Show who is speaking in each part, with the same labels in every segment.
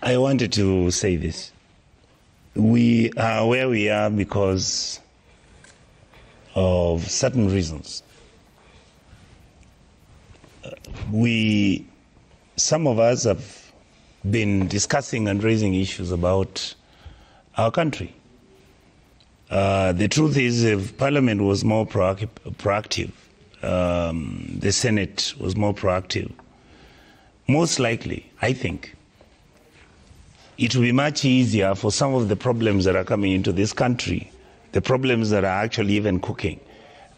Speaker 1: I wanted to say this. We are where we are because of certain reasons. Some of us have been discussing and raising issues about our country. The truth is, if Parliament was more proactive, the Senate was more proactive, most likely, I think, it will be much easier for some of the problems that are coming into this country, the problems that are actually even cooking.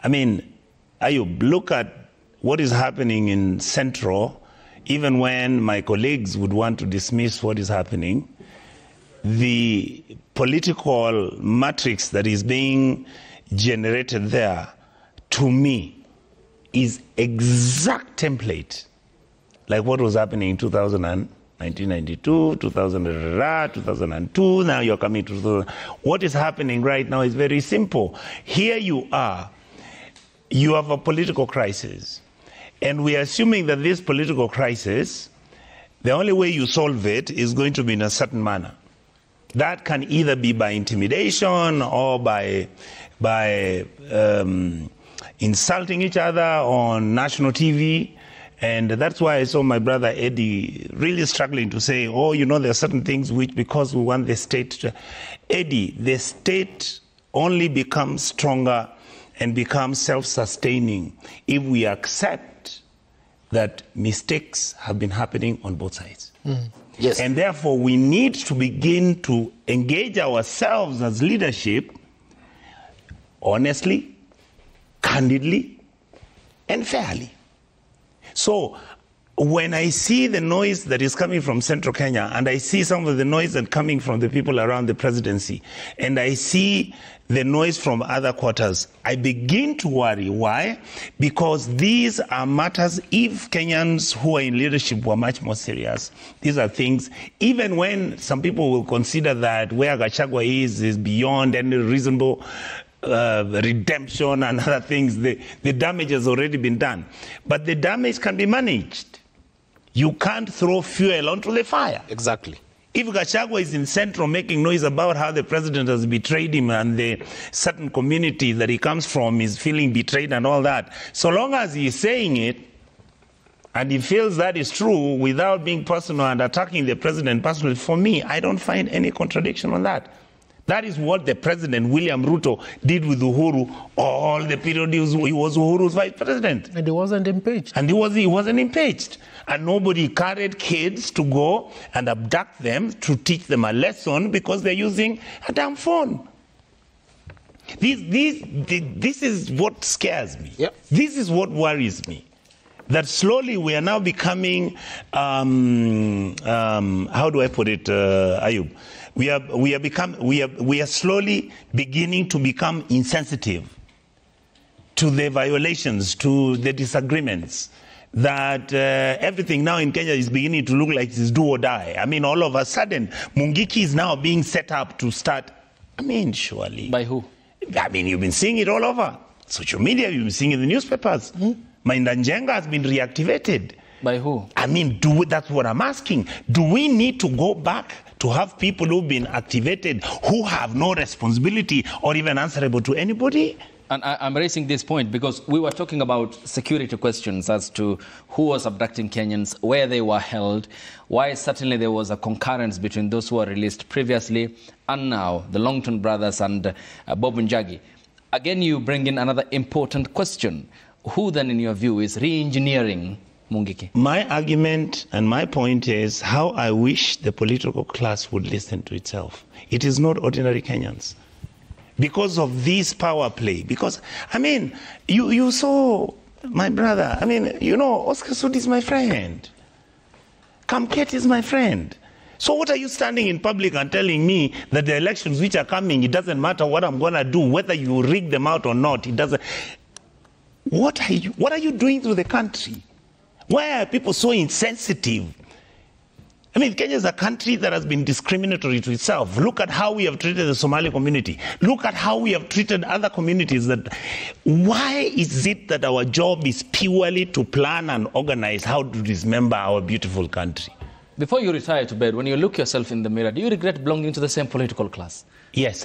Speaker 1: I mean, Ayub, look at what is happening in Central. Even when my colleagues would want to dismiss what is happening, the political matrix that is being generated there, to me, is exact template like what was happening in 1992, 2002, now you're coming to 2000. What is happening right now is very simple. Here you are, you have a political crisis, and we are assuming that this political crisis, the only way you solve it is going to be in a certain manner. That can either be by intimidation or by insulting each other on national TV. And that's why I saw my brother Eddie really struggling to say, oh, you know, there are certain things which, because we want the state to... Eddie, the state only becomes stronger and becomes self-sustaining if we accept that mistakes have been happening on both sides.
Speaker 2: Mm. Yes.
Speaker 1: And therefore, we need to begin to engage ourselves as leadership honestly, candidly, and fairly. So when I see the noise that is coming from Central Kenya, and I see some of the noise that's coming from the people around the presidency, and I see the noise from other quarters, I begin to worry. Why? Because these are matters, if Kenyans who are in leadership were much more serious, these are things, even when some people will consider that where Gachagua is beyond any reasonable redemption and other things, the damage has already been done. But the damage can be managed. You can't throw fuel onto the fire.
Speaker 2: Exactly.
Speaker 1: If Gachagua is in Central making noise about how the president has betrayed him and the certain community that he comes from is feeling betrayed and all that, so long as he is saying it and he feels that is true without being personal and attacking the president personally, for me, I don't find any contradiction on that. That is what the president, William Ruto, did with Uhuru all the period he was Uhuru's vice president.
Speaker 3: And he wasn't impeached.
Speaker 1: And he wasn't impeached. And nobody carried kids to go and abduct them to teach them a lesson because they're using a damn phone. This is what scares me.
Speaker 2: Yep.
Speaker 1: This is what worries me. That slowly we are now becoming, how do I put it, Ayub? We are slowly beginning to become insensitive to the violations, to the disagreements, that everything now in Kenya is beginning to look like it's do or die. I mean, all of a sudden, Mungiki is now being set up to start. I mean, surely.
Speaker 3: By who?
Speaker 1: I mean, you've been seeing it all over. Social media, you've been seeing it in the newspapers. Maindanjenga has been reactivated.
Speaker 3: By who?
Speaker 1: I mean, that's what I'm asking. Do we need to go back to have people who've been activated who have no responsibility or even answerable to anybody?
Speaker 3: And I'm raising this point because we were talking about security questions as to who was abducting Kenyans, where they were held, why certainly there was a concurrence between those who were released previously and now, the Longton brothers and Bob Njagi. Again, you bring in another important question. Who then, in your view, is re-engineering Mungiki? My argument and my point is how I wish the political class would listen to itself. It is not ordinary Kenyans. Because of this power play. Because, I mean, you saw my brother. I mean, you know, Oscar Sudi is my friend. Kamket is my friend. So what are you standing in public and telling me that the elections which are coming, it doesn't matter what I'm going to do, whether you rig them out or not, it doesn't. What are you doing to the country? Why are people so insensitive? I mean, Kenya is a country that has been discriminatory to itself. Look at how we have treated the Somali community. Look at how we have treated other communities. Why is it that our job is purely to plan and organize how to dismember our beautiful country? Before you retire to bed, when you look yourself in the mirror, do you regret belonging to the same political class?
Speaker 1: Yes,